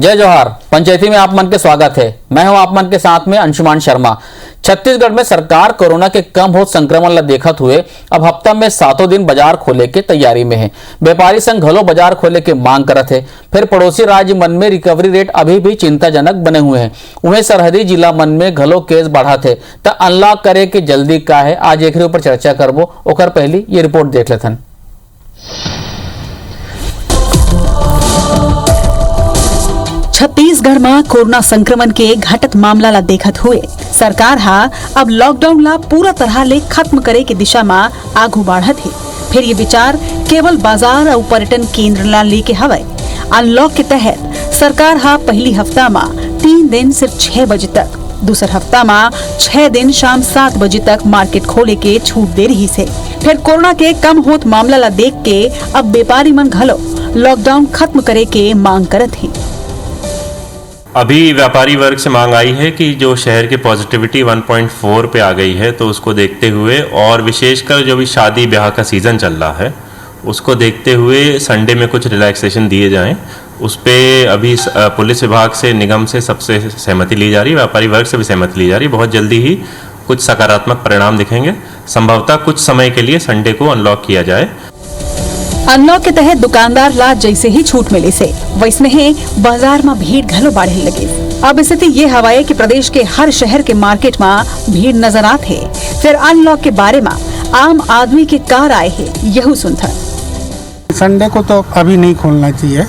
जय जोहार। पंचायती में आप मन के स्वागत है। मैं हूं आप मन के साथ में अंशुमान शर्मा। छत्तीसगढ़ में सरकार कोरोना के कम हो संक्रमण ला देखत हुए अब हफ्ता में 7 दिन बाजार खोले के तैयारी में है। व्यापारी संघ घलो बाजार खोले के मांग करत है। फिर पड़ोसी राज्य मन में रिकवरी रेट अभी भी चिंताजनक बने हुए हैं। उन्हें सरहदी जिला मन में घलो केस बढ़त है तो अनलॉक करे के जल्दी का है, आज एक ऊपर चर्चा करबो। ओकर पहली ये रिपोर्ट देख लेथन। छत्तीसगढ़ में कोरोना संक्रमण के घटत मामला ला देखत हुए सरकार हा अब लॉकडाउन ला पूरा तरह ले खत्म करे के दिशा में आगू बढ़त है। फिर ये विचार केवल बाजार और पर्यटन केंद्र ला लेके हवय। अनलॉक के तहत सरकार हा पहली हफ्ता में 3 दिन सिर्फ 6 बजे तक, दूसर हफ्ता में 6 दिन शाम 7 बजे तक मार्केट खोले के छूट दे रही से। फिर कोरोना के कम होत मामला ला देख के अब व्यापारी मन घलो लॉकडाउन खत्म करे के मांग करत है। अभी व्यापारी वर्ग से मांग आई है कि जो शहर की पॉजिटिविटी 1.4 पे आ गई है, तो उसको देखते हुए और विशेषकर जो भी शादी ब्याह का सीज़न चल रहा है उसको देखते हुए संडे में कुछ रिलैक्सेशन दिए जाएं। उस पर अभी पुलिस विभाग से, निगम से सबसे सहमति ली जा रही है, व्यापारी वर्ग से भी सहमति ली जा रही है। बहुत जल्दी ही कुछ सकारात्मक परिणाम दिखेंगे। संभवतः कुछ समय के लिए संडे को अनलॉक किया जाए। अनलॉक के तहत दुकानदार ला जैसे ही छूट मिले से वैसने ही बाजार में भीड़ घलो बढ़े लगे। अब स्थिति ये हवा है कि प्रदेश के हर शहर के मार्केट में भीड़ नजर आते है। फिर अनलॉक के बारे में आम आदमी के कार आए है, यही सुनता। संडे को तो अभी नहीं खोलना चाहिए।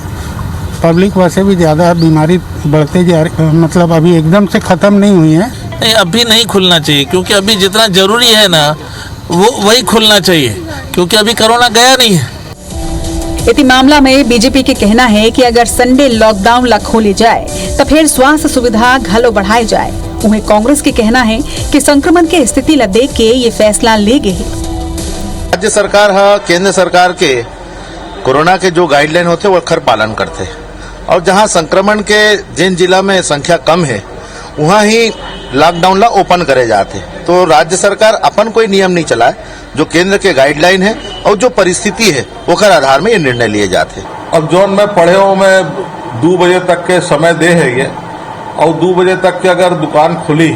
पब्लिक वैसे भी ज्यादा बीमारी बढ़ते जा रही, मतलब अभी एकदम से खत्म नहीं हुई है। नहीं, अभी नहीं खुलना चाहिए क्योंकि अभी जितना जरूरी है ना वो वही खुलना चाहिए, क्योंकि अभी कोरोना गया नहीं है। इसी मामला में बीजेपी के कहना है कि अगर संडे लॉकडाउन ला खोले जाए तो फिर स्वास्थ्य सुविधा घलो बढ़ाई जाए। उन्हें कांग्रेस के कहना है कि संक्रमण के स्थिति ला देख के ये फैसला ले गए। राज्य सरकार केंद्र सरकार के कोरोना के जो गाइडलाइन होते वो खर पालन करते, और जहां संक्रमण के जिन जिला में संख्या कम है वहां ही लॉकडाउन ला ओपन करे जाते। तो राज्य सरकार अपन कोई नियम नहीं चलाए, जो केंद्र के गाइडलाइन है और जो परिस्थिति है वो कर आधार में ये निर्णय लिए जाते। अब जोन में पढ़े हो में 2 बजे तक के समय दे है ये, और 2 बजे तक के अगर दुकान खुली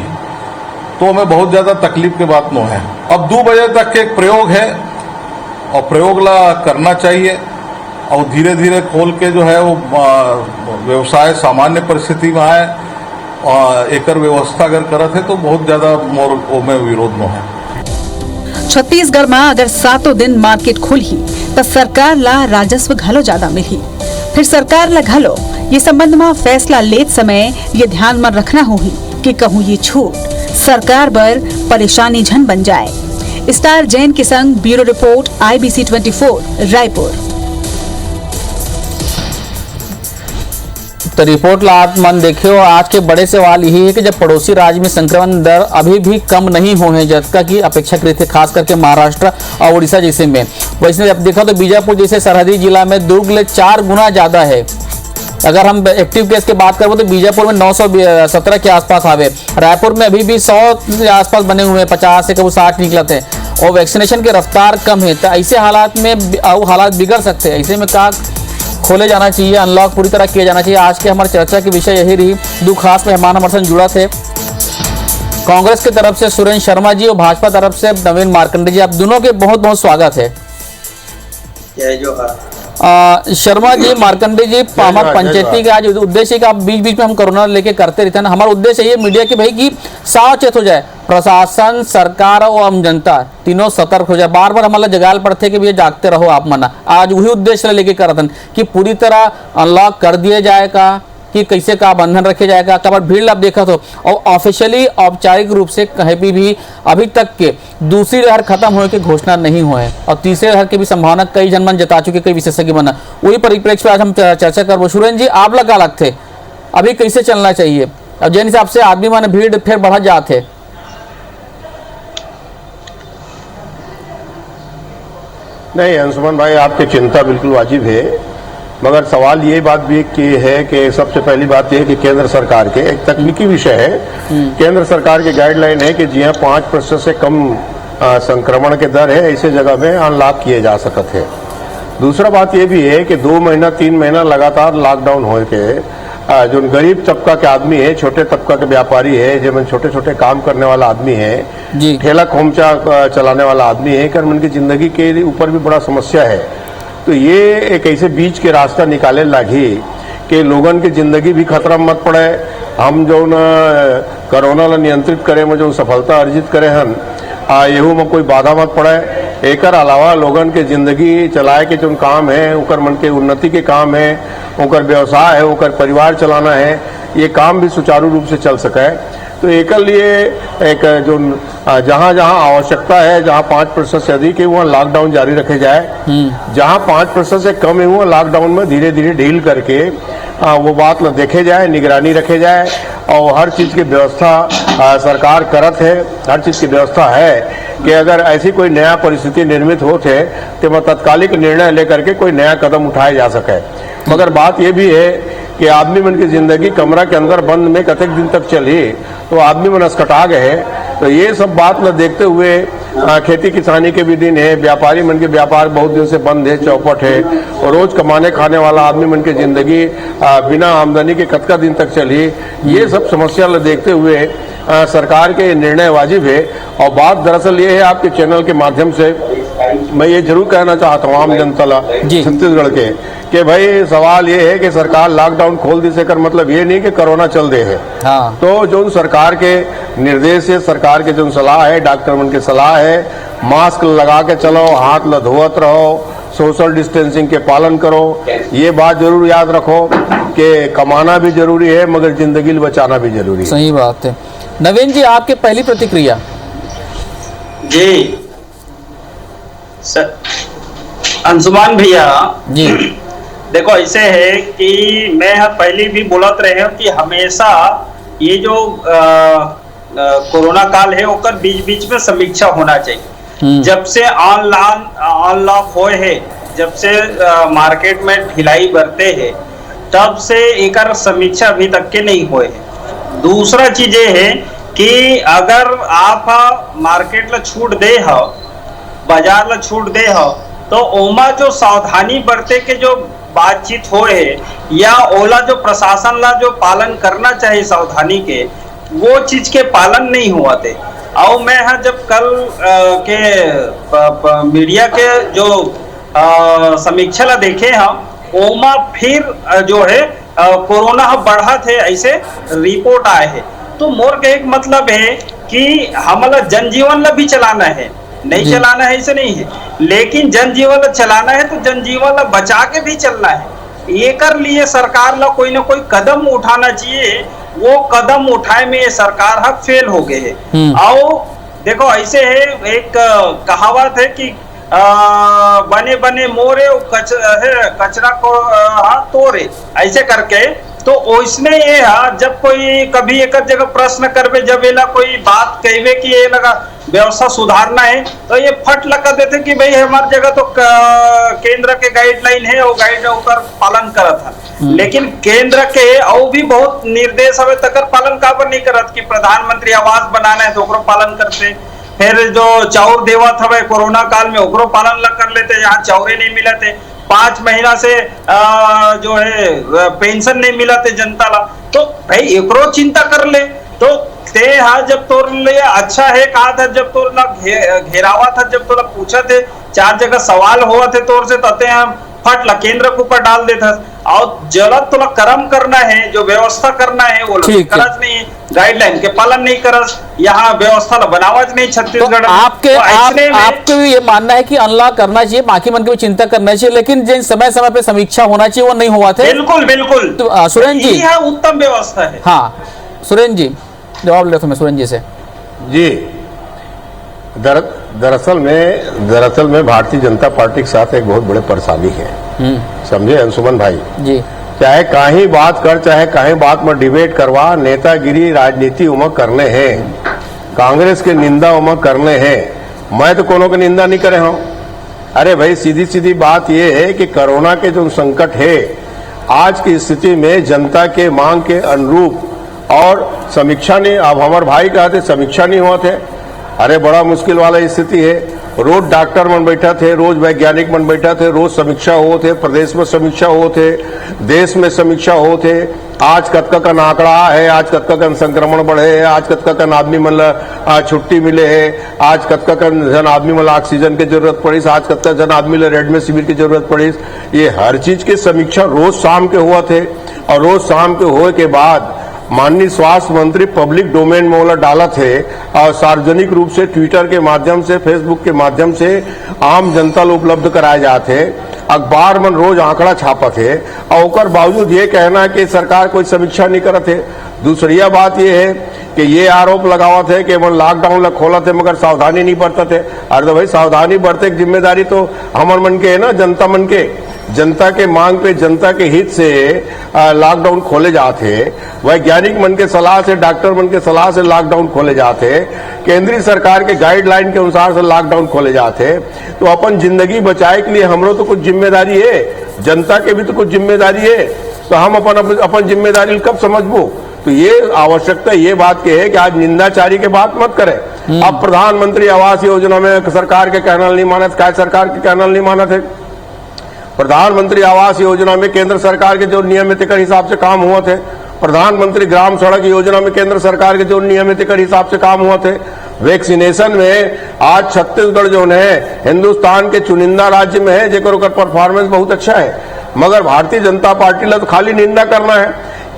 तो हमें बहुत ज्यादा तकलीफ के बात न है। अब 2 बजे तक के एक प्रयोग है और प्रयोग ला करना चाहिए, और धीरे धीरे खोल के जो है वो व्यवसाय सामान्य परिस्थिति में आए और एक व्यवस्था अगर करत है तो बहुत ज्यादा मोर में विरोध न है। छत्तीसगढ़ में अगर 7 दिन मार्केट खुली तो सरकार ला राजस्व घलो ज्यादा मिली। फिर सरकार ला घलो ये संबंध में फैसला लेते समय ये ध्यान में रखना होगी कि कहूँ ये छूट सरकार पर परेशानी झन बन जाए। स्टार जैन के संग ब्यूरो रिपोर्ट IBC 24 रायपुर। तो रिपोर्ट ला आप मन देखे हो। आज के बड़े सवाल यही है कि जब पड़ोसी राज्य में संक्रमण दर अभी भी कम नहीं हुए जबकि की अपेक्षाकृत है, खास करके महाराष्ट्र और उड़ीसा जैसे में। वैसे जब देखा तो बीजापुर जैसे सरहदी जिला में दुर्ग ले 4 गुना ज्यादा है। अगर हम एक्टिव केस की बात करें तो बीजापुर में 917 के आसपास आवे। रायपुर में अभी भी 100 के आसपास बने हुए हैं, 50 से कभी 60 निकलते हैं, और वैक्सीनेशन की रफ्तार कम है। तो ऐसे हालात में हालात बिगड़ सकते हैं। ऐसे में का खोले जाना चाहिए, अनलॉक पूरी तरह किया जाना चाहिए। आज के हमारी चर्चा की विषय यही रही। 2 खास मेहमान हमारे साथ जुड़ा थे। कांग्रेस की तरफ से सुरेंद्र शर्मा जी और भाजपा तरफ से नवीन मार्कंडे जी, आप दोनों के बहुत बहुत स्वागत है। जय जोहार। शर्मा जी, मार्कंडे जी, हमारे पंचायती का आज उद्देश्य है कि आप बीच बीच में हम कोरोना लेके करते रहते हैं ना। हमारा उद्देश्य ये मीडिया की भाई की सावचेत हो जाए, प्रशासन, सरकार और आम जनता तीनों सतर्क हो जाए। बार बार हमारा जगाल पड़ते कि भैया जागते रहो आप मना। आज वही उद्देश्य लेके करते हैं कि पूरी तरह अनलॉक कर दिया जाएगा कि कैसे का बंधन रखे जाएगा। कबर भीड़ आप देखा तो, और ऑफिशियली औपचारिक रूप से कहीं भी अभी तक के दूसरी लहर खत्म होने की घोषणा नहीं हुआ है, और तीसरी लहर की भी संभावना कई जनमन जता चुके, कई विशेषज्ञ बना। वही परिप्रेक्ष्य पे आज हम चर्चा कर। सुरेंद्र जी, आप लगा अलग थे, अभी कैसे चलना चाहिए? अब जिन हिसाब से आदमी माने भीड़ फिर बढ़ा जाते। नहीं अंशुमन भाई, आपकी चिंता बिल्कुल वाजिब है, मगर सवाल ये बात भी है कि सबसे पहली बात यह है कि केंद्र सरकार के एक तकनीकी विषय है। केंद्र सरकार की गाइडलाइन है कि जिया 5% से कम संक्रमण के दर है, ऐसे जगह में अनलॉक किए जा सकते हैं। दूसरा बात यह भी है कि 2 महीना 3 महीना लगातार लॉकडाउन हो के जो गरीब तबका के आदमी है, छोटे तबका के व्यापारी है, जो छोटे छोटे काम करने वाला आदमी है, जी ठेला खोमचा चलाने वाला आदमी है, कर उनकी जिंदगी के ऊपर भी बड़ा समस्या है। तो ये एक ऐसे बीच के रास्ता निकाले लागी कि लोगन की जिंदगी भी खतरा में मत पड़े, हम जो न कोरोना ला नियंत्रित करे में जो सफलता अर्जित करे हन यहू में कोई बाधा मत पड़े। एकर अलावा लोगन के जिंदगी चलाए के जो काम है, उनकर मन के उन्नति के काम है, उनकर व्यवसाय है, उनकर परिवार चलाना है, ये काम भी सुचारू रूप से चल सके। तो एक लिए एक जो जहाँ जहाँ आवश्यकता है, जहाँ 5% से अधिक है वहाँ लॉकडाउन जारी रखे जाए, जहाँ 5% से कम है वहाँ लॉकडाउन में धीरे धीरे ढील करके वो बात न देखे जाए, निगरानी रखे जाए और हर चीज़ की व्यवस्था सरकार करत है, हर चीज़ की व्यवस्था है कि अगर ऐसी कोई नया परिस्थिति निर्मित होते तो वह तत्कालिक निर्णय लेकर के कोई नया कदम उठाया जा सके। मगर बात ये भी है कि आदमी मन की जिंदगी कमरा के अंदर बंद में कतक दिन तक चली तो आदमी मन अस्कटा गए। तो ये सब बात न देखते हुए खेती किसानी के भी दिन है, व्यापारी मन के व्यापार बहुत दिन से बंद है, चौपट है, और रोज कमाने खाने वाला आदमी मन की जिंदगी बिना आमदनी के कतका दिन तक चली। ये सब समस्या ल देखते हुए सरकार के निर्णय वाजिब है। और बात दरअसल ये है, आपके चैनल के माध्यम से मैं ये जरूर कहना चाहता हूँ आम जनता ला छत्तीसगढ़ के कि भाई सवाल ये है कि सरकार लॉकडाउन खोल दी से कर मतलब ये नहीं कि कोरोना चल दे है। हाँ। तो जो सरकार के निर्देश है, सरकार के जो सलाह है, डॉक्टर मन की सलाह है, मास्क लगा के चलो, हाथ न धोवत रहो, सोशल डिस्टेंसिंग के पालन करो, ये बात जरूर याद रखो कि कमाना भी जरूरी है मगर जिंदगी बचाना भी जरूरी है। सही बात है। नवीन जी, आपकी पहली प्रतिक्रिया। जी अंशुमान भैया जी देखो, ऐसे है कि मैं पहले भी बोलत रहे हूँ कि हमेशा ये जो कोरोना काल है ओकर बीच बीच में समीक्षा होना चाहिए। जब से ऑनलाइन अनलॉक होए है, जब से मार्केट में ढिलाई बरते है, तब से एकर समीक्षा अभी तक के नहीं होए है। दूसरा चीज ये है कि अगर आप मार्केट ला छूट दे हो, बाजार ला छूट दे हो, तो ओमा जो सावधानी बरते के जो बातचीत हो है या ओला जो प्रशासन ला जो पालन करना चाहिए सावधानी के, वो चीज के पालन नहीं हुआ थे। और मैं जब कल के मीडिया के जो समीक्षा ला देखे हम, ओमा फिर जो है कोरोना बढ़ा थे ऐसे रिपोर्ट आए हैं। तो मोर के एक मतलब है कि हमारा जनजीवन ला भी चलाना है, नहीं चलाना है ऐसे नहीं है, लेकिन जनजीवन ला चलाना है तो जनजीवन ला बचा के भी चलना है। ये कर लिए सरकार ला कोई ना कोई कदम उठाना चाहिए, वो कदम उठाए में ये सरकार हक फेल हो गए है। आओ देखो, ऐसे है, एक कहावत है कि बने बने मोरे कचरा को तोड़े, ऐसे करके। तो उसने ये जब कोई कभी एक जगह प्रश्न करवे, जब ये कोई बात कहवे कि ये लगा व्यवस्था सुधारना है, तो ये फट लगा देते कि भाई हमारी जगह तो केंद्र के गाइडलाइन है, वो गाइड होकर पालन करत है। लेकिन केंद्र के और भी बहुत निर्देश हवे तकर पालन काबर नहीं करत कि प्रधानमंत्री आवास बनाना है तो ओकरो पालन करते, फिर जो चाउर देवत हवे कोरोना काल में ओकरो पालन ला कर लेते, यहाँ चाउरे नहीं मिलते, 5 महीना से जो है पेंशन नहीं मिला थे जनता ला, तो भाई एकरो चिंता कर ले। तो ते जब तोर लिए अच्छा है कहा था, जब तोर ला घेरावा था, जब तोला पूछा थे, 4 जगह सवाल हुआ थे तोर से, तते हम फट ला केंद्र के ऊपर डाल देता। और जरा तोला कर्म करना है, जो व्यवस्था करना है वो करज नहीं, गाइडलाइन के पालन नहीं करज, यहाँ व्यवस्था बनावज नहीं छत्तीसगढ़। तो आपके भी ये मानना है कि अनलॉक करना चाहिए, बाकी मन की भी चिंता करना चाहिए, लेकिन जिन समय समय पे समीक्षा होना चाहिए वो नहीं हुआ थे। बिल्कुल बिल्कुल। तो सुरेंद्र जी, यह उत्तम व्यवस्था है। हाँ सुरेंद्र जी जवाब लेता हूँ मैं सुरेंद्र जी से। जी दरअसल में भारतीय जनता पार्टी के साथ एक बहुत बड़े परेशानी है, समझे अंशुमन भाई जी। चाहे कहीं बात कर, चाहे कहीं बात में डिबेट करवा, नेतागिरी राजनीति उमक करने हैं, कांग्रेस के निंदा उमक करने हैं। मैं तो कोनो की निंदा नहीं करे हूँ। अरे भाई सीधी सीधी बात यह है कि कोरोना के जो संकट है आज की स्थिति में जनता के मांग के अनुरूप और समीक्षा नहीं, अब हमारे भाई कहते समीक्षा नहीं हुआ थे, अरे बड़ा मुश्किल वाला स्थिति है। रोज डॉक्टर मन बैठा थे, रोज वैज्ञानिक मन बैठा थे, रोज समीक्षा हो थे, प्रदेश में समीक्षा हो थे, देश में समीक्षा हो थे। आज कतका का आंकड़ा है, आज कतका का संक्रमण बढ़े है, आज कतका का आदमी मतलब छुट्टी मिले है, आज कतका का जन आदमी मतलब ऑक्सीजन की जरूरत पड़ी, आज कतका जन आदमी रेड में शिविर की जरूरत पड़ी। ये हर चीज की समीक्षा रोज शाम के हुआ थे और रोज शाम के होए के बाद माननीय स्वास्थ्य मंत्री पब्लिक डोमेन में वाला डाला थे और सार्वजनिक रूप से ट्विटर के माध्यम से, फेसबुक के माध्यम से आम जनता को उपलब्ध कराए जाते, अखबार में रोज आंकड़ा छापा थे और ओकर बावजूद ये कहना कि सरकार कोई समीक्षा नहीं करत है। दूसरी बात ये है कि ये आरोप लगावत है कि मन लॉकडाउन ला खोला थे मगर सावधानी नहीं बरतते। अरे तो भाई सावधानी बरते की जिम्मेदारी तो हमर मन के है ना, जनता मन के। जनता के मांग पे, जनता के हित से लॉकडाउन खोले जाते, वैज्ञानिक मन के सलाह से, डॉक्टर मन के सलाह से लॉकडाउन खोले जाते, केंद्रीय सरकार के गाइडलाइन के अनुसार से लॉकडाउन खोले जाते। तो अपन जिंदगी बचाए के लिए हमरो तो कुछ जिम्मेदारी है, जनता के भी तो कुछ जिम्मेदारी है। तो हम अपन जिम्मेदारी कब समझबो? तो ये आवश्यकता ये बात के है कि आज निंदाचारी के बात मत करें। अब प्रधानमंत्री आवास योजना में सरकार के कहना नहीं मानत, क्या सरकार के कहना नहीं मानत है? प्रधानमंत्री आवास योजना में केंद्र सरकार के जो नियमित कर हिसाब से काम हुआ थे, प्रधानमंत्री ग्राम सड़क योजना में केंद्र सरकार के जो नियमित कर हिसाब से काम हुआ थे, वैक्सीनेशन में आज छत्तीसगढ़ जो है हिंदुस्तान के चुनिंदा राज्य में है जेकर परफॉर्मेंस बहुत अच्छा है। मगर भारतीय जनता पार्टी ला तो खाली निंदा करना है,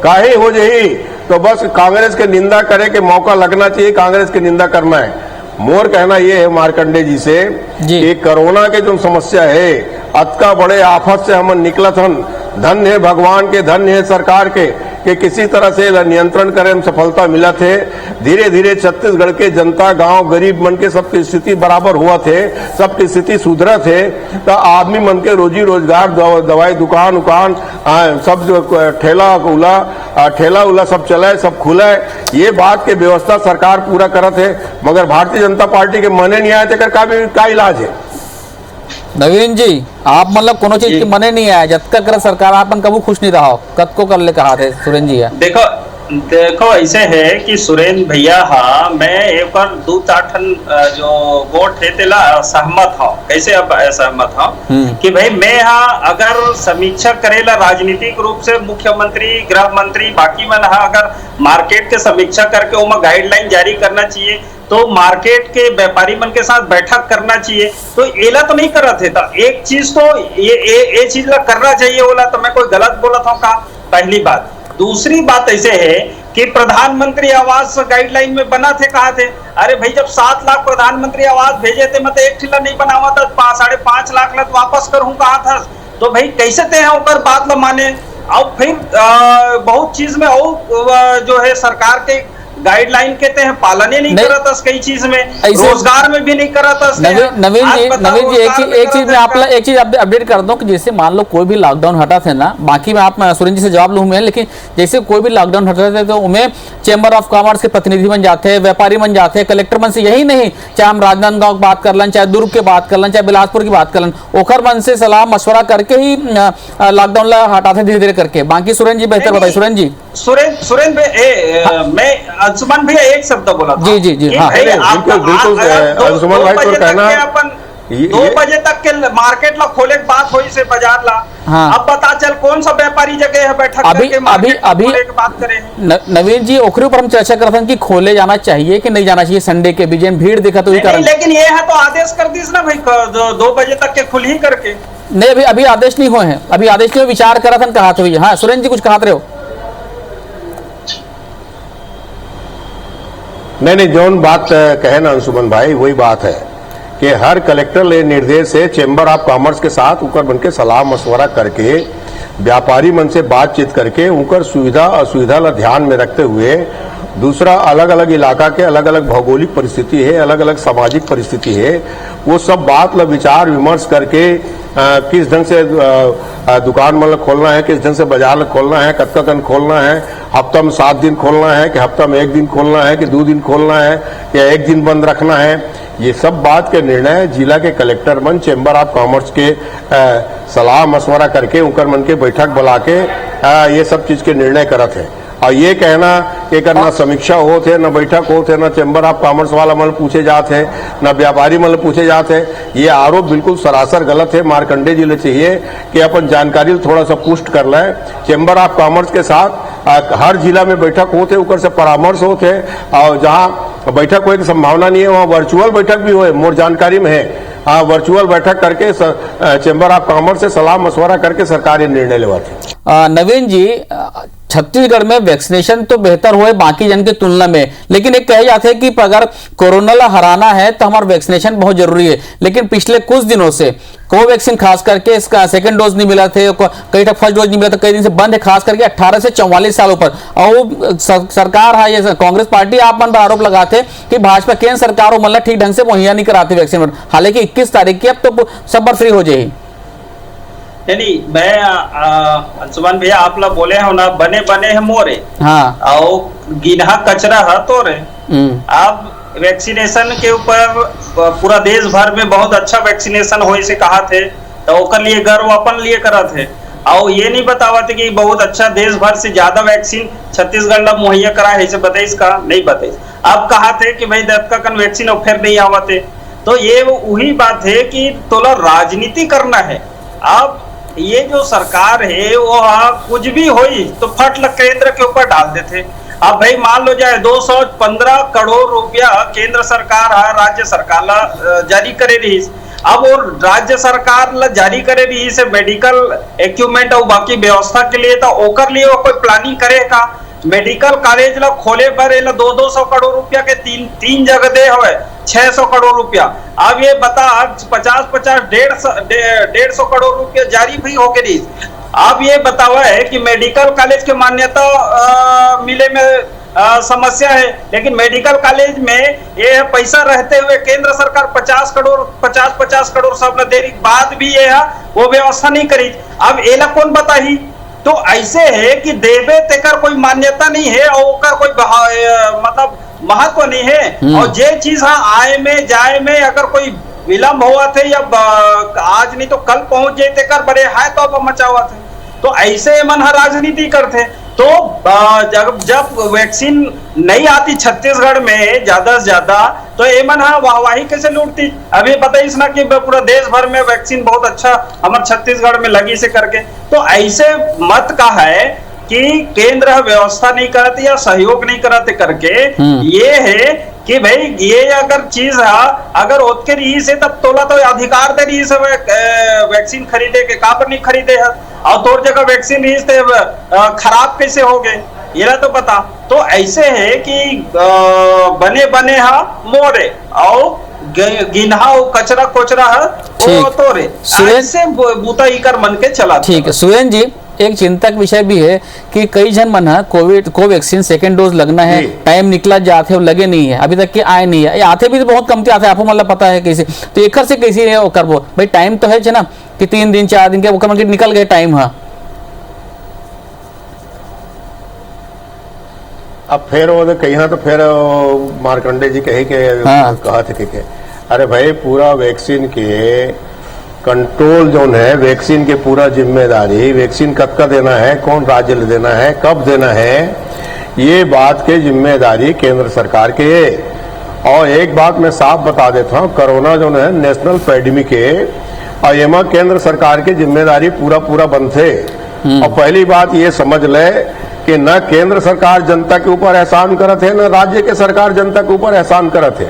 काहे हो जाही तो बस कांग्रेस के निंदा करे के मौका लगना चाहिए, कांग्रेस की निंदा करना है। मोर कहना ये है मार्कंडे जी से कि कोरोना के जो समस्या है, अतका बड़े आफत से हम निकलत हन, धन्य है भगवान के, धन्य है सरकार के कि किसी तरह से नियंत्रण करे में सफलता मिला थे। धीरे धीरे छत्तीसगढ़ के जनता, गांव, गरीब मन के सबकी स्थिति बराबर हुआ थे, सबकी स्थिति सुधरा थे। तो आदमी मन के रोजी रोजगार, दवाई दुकान उकान सब ठेला उला सब चले, सब खुले। ये बात के व्यवस्था सरकार पूरा करत है, मगर भारतीय जनता पार्टी के मने नहीं आए थे का इलाज है? नवीन जी, आप मतलब कोनो चीज के मने नहीं आया, जब तक सरकार आपन कबू खुश नहीं रहा, कद को कर ले कहा थे सुरेंद्र जी? देखो ऐसे है कि सुरेंद्र भैया, हाँ मैं एक बार 2-4 जो वोट थे तेला सहमत हूँ। कैसे अब असहमत हूँ कि भाई मैं हाँ अगर समीक्षा करेला राजनीतिक रूप से मुख्यमंत्री, गृह मंत्री, बाकी मन हाँ अगर मार्केट के समीक्षा करके उमा गाइडलाइन जारी करना चाहिए, तो मार्केट के व्यापारी मन के साथ बैठक करना चाहिए। तो एला तो नहीं कर रहे थे, तो एक चीज तो ये चीज ला करना चाहिए, बोला तो मैं कोई गलत बोला था का? पहली बात। दूसरी बात ऐसे है कि प्रधानमंत्री आवास गाइडलाइन में बना थे, कहा थे अरे भाई जब 7 लाख प्रधानमंत्री आवास भेजे थे, मतलब एक ठिला नहीं बनावा था, 5.5 लाख लत वापस करूं कहा था। तो भाई कैसे थे होकर बात ल माने। और फिर बहुत चीज में और जो है सरकार के गाइडलाइन कहते हैं पालने नहीं करता, कई चीज में रोजगार में भी नहीं करता। नवीन जी एक चीज में आप एक चीज अपडेट कर दूं कि जैसे मान लो कोई भी लॉकडाउन हटा थे ना, बाकी में आप सुरेंद्र जी से जवाब लूँ मैं, लेकिन जैसे कोई भी लॉकडाउन हटा थे तो उनमें चैम्बर ऑफ कॉमर्स के प्रतिनिधि बन जाते हैं, व्यापारी बन जाते हैं, कलेक्टर मन से यही नहीं, चाहे हम राजनांदगांव की बात कर लें, चाहे दुर्ग की बात कर लें, चाहे बिलासपुर की बात कर लें, ओखर मन से सलाह मशवरा करके ही लॉकडाउन हटाते धीरे धीरे करके। बाकी सुरेंद्र जी बेहतर बताइए। सुरेंद्र जी, सुरेंद्र मैं अंशुमन भैया एक शब्द बोला था। जी हाँ, बिल्कुल अंशुमन भाई को कहना 2 बजे तक के मार्केट ला खोले के बात हुई से बाजार ला। हाँ। अब बता चल कौन सा व्यापारी जगह है बैठक करके अभी बात करें। नवीन जी ओखरे ऊपर हम चर्चा कर रहे हैं कि खोले जाना चाहिए कि नहीं जाना चाहिए, संडे के बीच भीड़ देखा तो कारण। लेकिन ये है तो आदेश कर दीस ना भाई 2 बजे तक के खुल ही करके। नहीं अभी आदेश नहीं हुए हैं, अभी आदेश के विचार करा था कहा था भैया। हाँ सुरेंद्र जी कुछ कहा रहे हो? नहीं जौन बात कहे ना अंशुमन भाई, वही बात है कि हर कलेक्टर ले निर्देश है चैम्बर ऑफ कॉमर्स के साथ उनकर बन के सलाह मशवरा करके, व्यापारी मन से बातचीत करके उनकर सुविधा असुविधा ला ध्यान में रखते हुए, दूसरा अलग अलग इलाका के अलग अलग भौगोलिक परिस्थिति है, अलग अलग सामाजिक परिस्थिति है, वो सब बात ला विचार विमर्श करके किस ढंग से दुकान मतलब खोलना है, किस ढंग से बाजार खोलना है, कब कन खोलना है, हफ्ता में 7 दिन खोलना है कि हफ्ता में 1 दिन खोलना है कि 2 दिन खोलना है या 1 दिन बंद रखना है, ये सब बात के निर्णय जिला के कलेक्टर मन चैम्बर ऑफ कॉमर्स के सलाह मशवरा करके उनकर मन के बैठक बुला के ये सब चीज के निर्णय करत है। और ये कहना कि अगर ना समीक्षा हो थे, न बैठक हो थे, न चैम्बर ऑफ कॉमर्स वाला मतलब पूछे जाते, न व्यापारी मतलब पूछे जाते, ये आरोप बिल्कुल सरासर गलत है। मार्कंडे जी ले चाहिए कि अपन जानकारी थोड़ा सा पुष्ट कर लें। चैम्बर ऑफ कॉमर्स के साथ हर जिला में बैठक होते, ऊपर से परामर्श होते, और जहाँ बैठक होने की संभावना नहीं है वहाँ वर्चुअल बैठक भी हो, मोर जानकारी में है। हाँ, वर्चुअल बैठक करके चैम्बर ऑफ कॉमर्स से सलाह मशवरा करके सरकार ये निर्णय लेवाती। नवीन जी, छत्तीसगढ़ में वैक्सीनेशन तो बेहतर हुए बाकी जन की तुलना में, लेकिन एक कहे जाते हैं कि अगर कोरोना ला हराना है तो हमारा वैक्सीनेशन बहुत जरूरी है। लेकिन पिछले कुछ दिनों से कोवैक्सीन खास करके इसका सेकंड डोज नहीं मिला थे, कई तक फर्स्ट डोज नहीं मिला था, कई दिन से बंद है, खास करके 18 से 44 सालों पर। और सरकार है, ये कांग्रेस पार्टी आप मन पर आरोप लगाते कि भाजपा केंद्र सरकार मतलब ठीक ढंग से मुहैया नहीं कराती वैक्सीन। हालांकि 21 तारीख की अब तो सब बार फ्री हो जाएगी। नहीं, मैं अंशुमान भैया आप लोग बोले हो ना, बने बने है मोरे। हाँ, और गिनहा कचरा है तोरे। अब वैक्सीनेशन के ऊपर पूरा देश भर में बहुत अच्छा वैक्सीनेशन होए से कहा थे, तो ओकर लिए गर्व अपन लिए करा थे। और ये नहीं बतावा थे कि बहुत अच्छा देश भर से ज्यादा वैक्सीन छत्तीसगढ़ ला मुहैया करा है, इसे बताइस का नहीं बताइस। अब कहा थे कि भाई दत्त का वैक्सीन और फिर नहीं आवा थे, तो ये वही बात है कि तोला राजनीति करना है। अब ये जो सरकार है वो कुछ भी होई तो फट लग केंद्र के ऊपर डाल देते। अब भाई मान लो जाए 215 करोड़ रुपया केंद्र सरकार है राज्य सरकार ला जारी करे रही। अब वो राज्य सरकार ला जारी करे रही से मेडिकल इक्विपमेंट और बाकी व्यवस्था के लिए, तो ओकर लिए वो कोई प्लानिंग करेगा। मेडिकल कॉलेज ला खोले पर 200 करोड़ रुपया के तीन जगह दे हुए 600 करोड़ रुपया। अब ये बता 150 करोड़ रुपया जारी भी हो गई। अब ये बतावा है कि मेडिकल कॉलेज के मान्यता मिले में समस्या है, लेकिन मेडिकल कॉलेज में ये पैसा रहते हुए केंद्र सरकार 50 करोड़ सब न देरी बाद भी ये वो व्यवस्था नहीं करी। अब एला कौन बताही? तो ऐसे है कि देवे तेकर कोई मान्यता नहीं है और कोई मतलब महत्व नहीं है। और जे चीज आए में जाए में अगर कोई विलंब हुआ थे या आज नहीं तो कल पहुंच जाए तेकर बड़े है तो अब मचावा थे। तो ऐसे मन राजनीति करते। तो जब वैक्सीन नहीं आती छत्तीसगढ़ में ज्यादा से ज्यादा, तो ये मन वाहवाही कैसे लूटती। अभी बताइस ना कि पूरा देश भर में वैक्सीन बहुत अच्छा हमारे छत्तीसगढ़ में लगी से करके। तो ऐसे मत का है कि केंद्र व्यवस्था नहीं करती या सहयोग नहीं करते करके। ये है कि भाई ये अगर चीज अगर ओतके रही से तब तोला तो अधिकार दे रही से वैक्सीन खरीदे के काबर नहीं खरीदे है, और तोर जगह वैक्सीन रही से खराब कैसे हो गए ये तो बता। तो ऐसे है कि बने बने मोरे और गिनहा कचरा कोचरा है वो तोरे ऐसे बूता इकर मन के चला। ठीक है सुरेन जी, एक चिंतक विषय भी है कि कई जन मन कोवैक्सीन सेकेंड डोज लगना है, टाइम निकला जाते लगे नहीं है, अभी तक के आए नहीं है, आते भी तो बहुत कमती आते आपको मतलब पता है कैसे। तो एक से कैसे है करबो भाई, टाइम तो है ना कि 3 दिन 4 दिन के निकल गए टाइम। हाँ, अब फिर वो कहीं तो फिर मार्कंडे जी कहे के कहा थे कि अरे भाई पूरा वैक्सीन के कंट्रोल जोन है, वैक्सीन के पूरा जिम्मेदारी वैक्सीन कब का देना है, कौन राज्य ले देना है, कब देना है, ये बात के जिम्मेदारी केंद्र सरकार के है। और एक बात मैं साफ बता देता हूँ, कोरोना जो है नेशनल पैंडेमिक है और एमा केंद्र सरकार की जिम्मेदारी पूरा बंद थे। और पहली बात ये समझ ले कि न केंद्र सरकार जनता के ऊपर एहसान करत है, न राज्य के सरकार जनता के ऊपर एहसान करत है।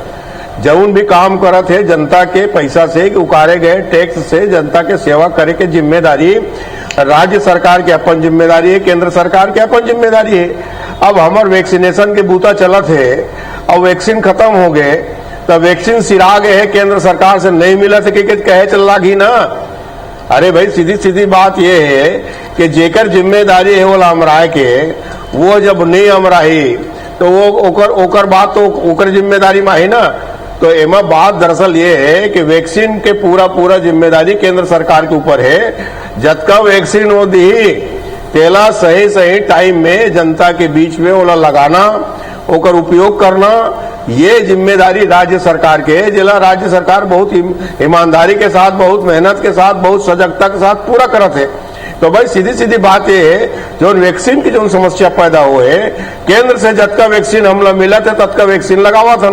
जौन भी काम करत है जनता के पैसा से उकारे गए टैक्स से जनता के सेवा करे के जिम्मेदारी राज्य सरकार के अपन जिम्मेदारी है, केंद्र सरकार के अपन जिम्मेदारी है। अब हमार वैक्सीनेशन के बूता चलत है और वैक्सीन खत्म हो गए तो वैक्सीन सिरा गए है, केंद्र सरकार से नहीं मिला थे कि कहे चल लागी ना। अरे भाई सीधी बात ये है कि जेकर जिम्मेदारी है वो अमराय के, वो जब नहीं अमराही तो वो ओकर बात तो ओकर जिम्मेदारी में है ना। तो एमा बात दरअसल ये है कि वैक्सीन के पूरा जिम्मेदारी केंद्र सरकार के ऊपर है। जतका वैक्सीन वो दी तेला सही टाइम में जनता के बीच में ओला लगाना, ओकर उपयोग करना, ये जिम्मेदारी राज्य सरकार के है, जिला राज्य सरकार बहुत ईमानदारी के साथ, बहुत मेहनत के साथ, बहुत सजगता के साथ पूरा करत है। तो भाई सीधी सीधी बात ये है, जो वैक्सीन की जो समस्या पैदा हुए, केंद्र से जतका वैक्सीन हमला मिला था तत्का वैक्सीन लगावा था।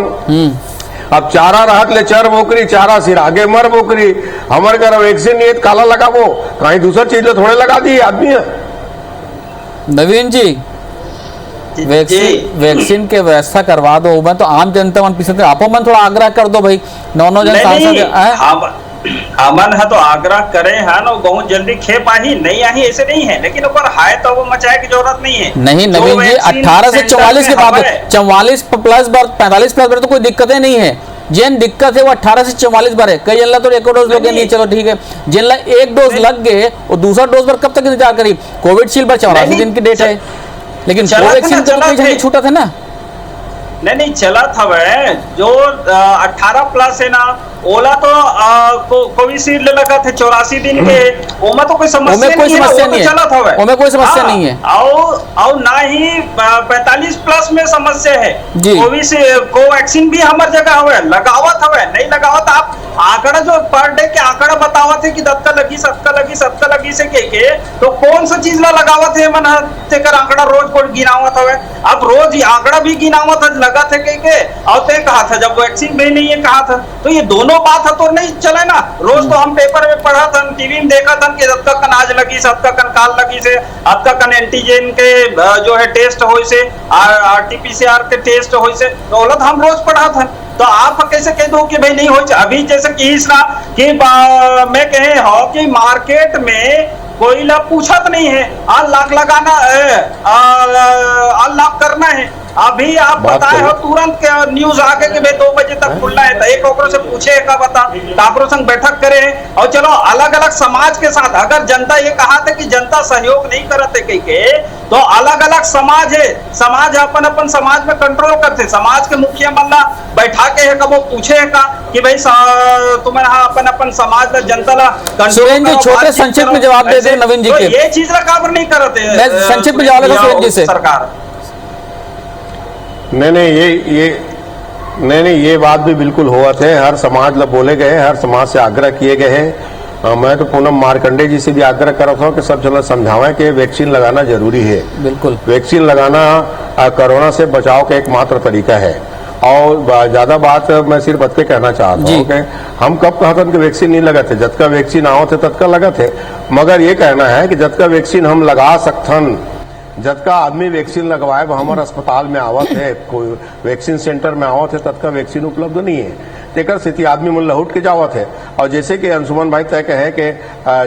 अब चारा राहत ले चर बोकरी, चारा सिर आगे मर बोकरी, हमारे घर वैक्सीन नहीं है तो काला लगावो, कहीं दूसरा चीज ले थोड़े लगा दी आदमी। नवीन जी, वैक्सीन के व्यवस्था करवा दो। मैं तो आम जनता मन पीछे आपो मन थोड़ा आग्रह कर दो भाई, नौ जन सांसद हमन है तो आग्रह करे है ना, बहुत जल्दी खे पाही नहीं आई ऐसे नहीं है, लेकिन ऊपर हाय तो वो मचाए की जरूरत नहीं है। नहीं नवीन जी, 18 से 44 के बाद 44 प्लस बर्थ 45 प्लस बर्थ तो कोई दिक्कतें नहीं है। जिन दिक्कत है वो 18 से 44 बार है। कई जन तो एक डोज लगे नहीं, चलो ठीक है, जिन एक डोज लग गए और दूसरा डोज पर कब तक इंतजार करी। कोविडशील्ड पर 84 दिन की डेट है, लेकिन कोवैक्सीन तो कई जगह छूटा था ना। नहीं चला था वह जो 18 प्लस है ना, ओला तो कोविशील्ड लगा थे 84 दिन के, ओमा तो कोई समस्या नहीं है, चला था वह, ओमे कोई समस्या नहीं है। और ना ही 45 प्लस में समस्या है। कोवैक्सीन भी हमार जगह हुआ लगावत हवे, नहीं लगावत आप आंकड़ा जो पर डे के आंकड़ा बतावत है कि दत्ता लगी सत्ता लगी से के तो कौन सा चीज ला लगावत है मन तेकर आंकड़ा रोज को गिनावत हवे। अब रोज आंकड़ा भी गिनावत है लगा थे के और ते कहा था जब वैक्सीन भी नहीं है कहा था, तो ये दोनों बात है तो नहीं चले ना। रोज तो हम पेपर में पढ़ा था, टीवी में देखा था कि जब तक आज लगी सबका कन काल लगी से अब तक एंटीजन के जो है टेस्ट हो से आरटीपीसीआर के टेस्ट हो से दौलत हम रोज पढ़ा था। तो आप कैसे कह दो कि भाई नहीं हो। अभी जैसे कि इसना कि मैं कहे हो कि मार्केट में कोई ला पूछत नहीं है, अनलॉक लगाना अनलॉक करना है। अभी आप बताए हो तुरंत न्यूज आके कि भाई 2 बजे तक खुलना है, तो एक ओकरो से पूछे का बता काकरो संग बैठक करे और चलो अलग अलग समाज के साथ। अगर जनता ये कहा था कि जनता सहयोग नहीं करते कहीं के, तो अलग अलग समाज है, समाज अपन अपन समाज में कंट्रोल करते। समाज के मुखिया मल्ला बैठा के है कब वो पूछे है का कि भाई तुम्हारा अपन अपन समाज में जनता ला सुरेंद्र जी छोटे संक्षिप्त में जवाब दे दे नवीन जी के। ये चीज ला काबर नहीं करते संक्षिप्त में जवाब दे सुरेंद्र जी से। सरकार नहीं ये बात भी बिल्कुल हुआ थे। हर समाज ला बोले गए, हर समाज से आग्रह किए गए हैं। मैं तो पूनम मार्कंडे जी से भी आग्रह कर रहा था कि सब जन समझावें कि वैक्सीन लगाना जरूरी है। बिल्कुल वैक्सीन लगाना कोरोना से बचाव का एकमात्र तरीका है। और ज्यादा बात मैं सिर्फ बत के कहना चाहता हूँ कि हम कब कहा था कि वैक्सीन नहीं लगा थे, जब का वैक्सीन आओ थे तब का लगा थे। मगर ये कहना है कि जब का वैक्सीन हम लगा सकथन, जब का आदमी वैक्सीन लगवाए वो हमारे अस्पताल में आवत है, कोई वैक्सीन सेंटर में आवत है, तब का वैक्सीन उपलब्ध नहीं है। तेकर स्थिति आदमी मन लहुट के जावत है। और जैसे कि अंशुमन भाई तय कहे कि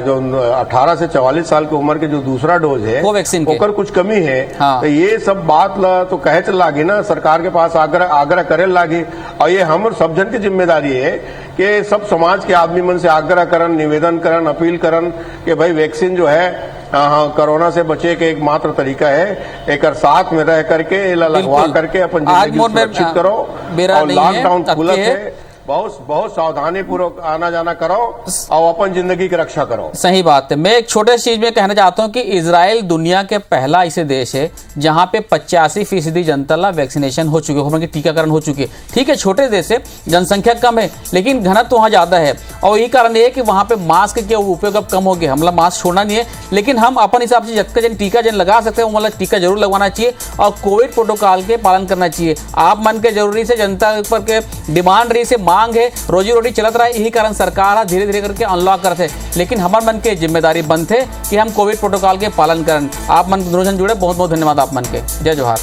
जो 18 से 44 साल की उम्र के जो दूसरा डोज है वो वैक्सीन ओकर कुछ कमी है। हाँ। तो ये सब बात ला तो कहे चल लागी ना, सरकार के पास आग्रह करे लागी। और ये हम सब जन की जिम्मेदारी है कि सब समाज के आदमी मन से आग्रह करन, निवेदन करन, अपील करन कि भाई वैक्सीन जो है कोरोना से बचे के एकमात्र तरीका है। एक साथ में रह करके लगवा करके अपन जिंदगी सुरक्षित करो। और लॉकडाउन खुलत है, बहुत सावधानी पूर्वक आना जाना करो और अपन जिंदगी की रक्षा करो। सही बात है। मैं एक छोटे चीज में कहना चाहता हूं कि इजराइल दुनिया के पहला ऐसे देश है जहां पे 85% जनता ला वैक्सीनेशन हो चुके हैं, टीकाकरण हो चुके। ठीक है छोटे देश है, जनसंख्या कम है, लेकिन घनत्व वहां ज्यादा है। और यही कारण है कि वहां पे मास्क के उपयोग अब कम हो गया। हमला मास्क छोड़ना नहीं है, लेकिन हम अपन हिसाब से जितना जन टीका जन लगा सकते हैं वो मतलब टीका जरूर लगवाना चाहिए और कोविड प्रोटोकॉल के पालन करना चाहिए। आप मन के जरूरी से जनता पर के डिमांड रही से मांग है, रोजी रोटी चलत रहा है। यही कारण सरकार धीरे धीरे करके अनलॉक करते, लेकिन हमारे मन के जिम्मेदारी बनते कि हम कोविड प्रोटोकॉल के पालन करें। आप मन दोनों जन जुड़े, बहुत बहुत धन्यवाद आप मन के। जय जोहार।